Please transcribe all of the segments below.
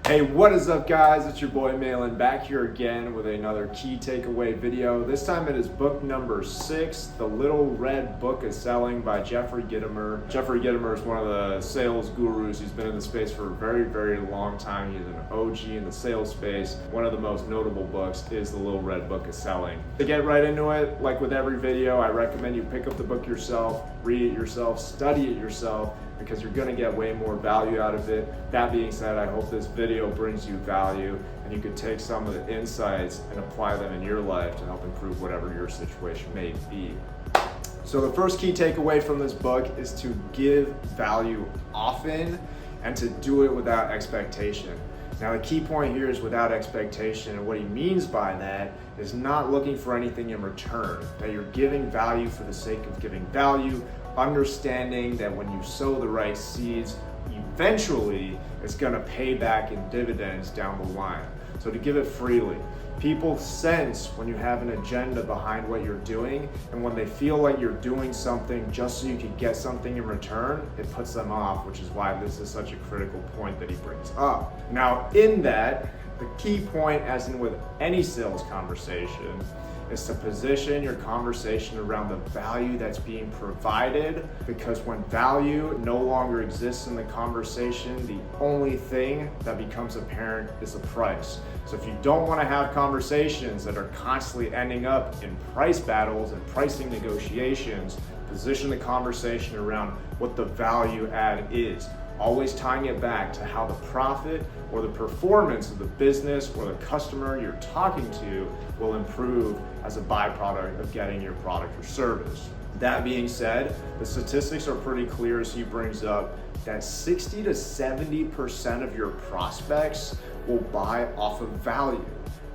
Hey, what is up guys? It's your boy Malin back here again with another key takeaway video. This time it is book number 6, The Little Red Book of Selling by Jeffrey Gitomer. Jeffrey Gitomer is one of the sales gurus. He's been in the space for a very, very long time. He's an OG in the sales space. One of the most notable books is The Little Red Book of Selling. To get right into it, like with every video, I recommend you pick up the book yourself, read it yourself, study it yourself, because you're gonna get way more value out of it. That being said, I hope this video brings you value and you could take some of the insights and apply them in your life to help improve whatever your situation may be. So the first key takeaway from this book is to give value often and to do it without expectation. Now the key point here is without expectation, and what he means by that is not looking for anything in return, that you're giving value for the sake of giving value, understanding that when you sow the right seeds, eventually it's gonna pay back in dividends down the line. So to give it freely. People sense when you have an agenda behind what you're doing, and when they feel like you're doing something just so you can get something in return, it puts them off, which is why this is such a critical point that he brings up. Now in that, the key point, as in with any sales conversation, is to position your conversation around the value that's being provided, because when value no longer exists in the conversation, the only thing that becomes apparent is the price. So if you don't want to have conversations that are constantly ending up in price battles and pricing negotiations, position the conversation around what the value add is. Always tying it back to how the profit or the performance of the business or the customer you're talking to will improve as a byproduct of getting your product or service. That being said, the statistics are pretty clear as he brings up that 60 to 70% of your prospects will buy off of value.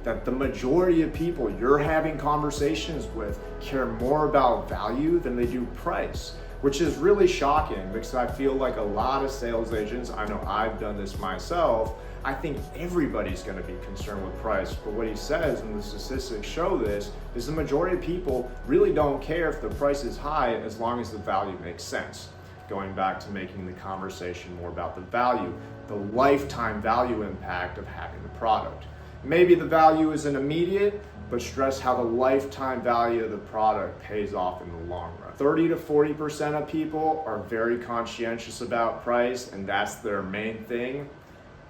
That the majority of people you're having conversations with care more about value than they do price, which is really shocking because I feel like a lot of sales agents, I know I've done this myself, I think everybody's gonna be concerned with price. But what he says, and the statistics show this, is the majority of people really don't care if the price is high as long as the value makes sense. Going back to making the conversation more about the value, the lifetime value impact of having the product. Maybe the value isn't immediate, but stress how the lifetime value of the product pays off in the long run. 30 to 40% of people are very conscientious about price, and that's their main thing.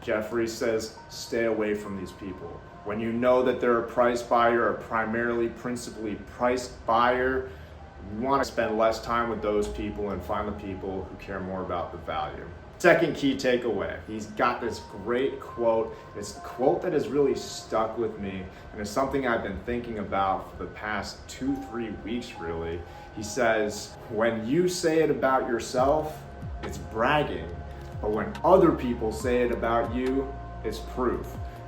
Jeffrey says, stay away from these people. When you know that they're a price buyer, or primarily, principally price buyer, you want to spend less time with those people and find the people who care more about the value. Second key takeaway, he's got this great quote. It's a quote that has really stuck with me, and it's something I've been thinking about for the past 2-3 weeks really. He says, when you say it about yourself, it's bragging, but when other people say it about you, it's proof.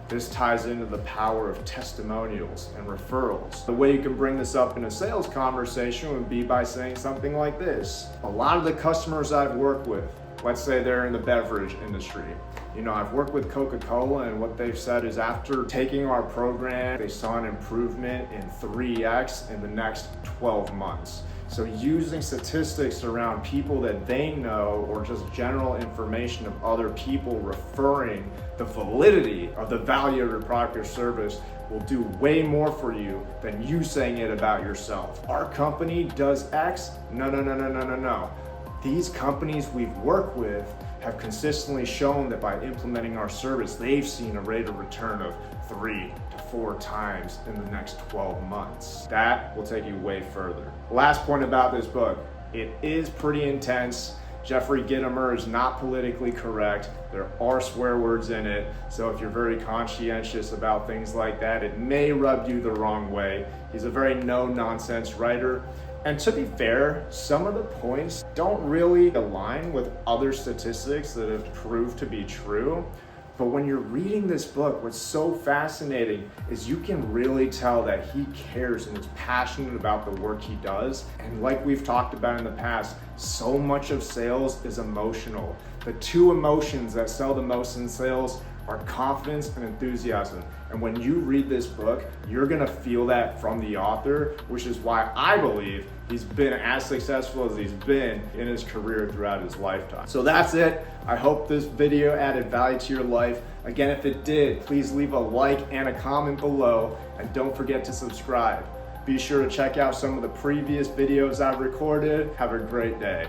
This ties into the power of testimonials and referrals. The way you can bring this up in a sales conversation would be by saying something like this. A lot of the customers I've worked with, let's say they're in the beverage industry. You know, I've worked with Coca-Cola, and what they've said is after taking our program, they saw an improvement in 3x in the next 12 months. So using statistics around people that they know, or just general information of other people referring the validity of the value of your product or service will do way more for you than you saying it about yourself. Our company does X? No. These companies we've worked with have consistently shown that by implementing our service, they've seen a rate of return of 3 to 4 times in the next 12 months. That will take you way further. Last point about this book, it is pretty intense. Jeffrey Gitomer is not politically correct. There are swear words in it, so if you're very conscientious about things like that, it may rub you the wrong way. He's a very no-nonsense writer. And to be fair, some of the points don't really align with other statistics that have proved to be true. But when you're reading this book, what's so fascinating is you can really tell that he cares and is passionate about the work he does. And like we've talked about in the past, so much of sales is emotional. The two emotions that sell the most in sales are confidence and enthusiasm. And when you read this book, you're gonna feel that from the author, which is why I believe he's been as successful as he's been in his career throughout his lifetime. So that's it. I hope this video added value to your life. Again, if it did, please leave a like and a comment below, and don't forget to subscribe. Be sure to check out some of the previous videos I've recorded. Have a great day.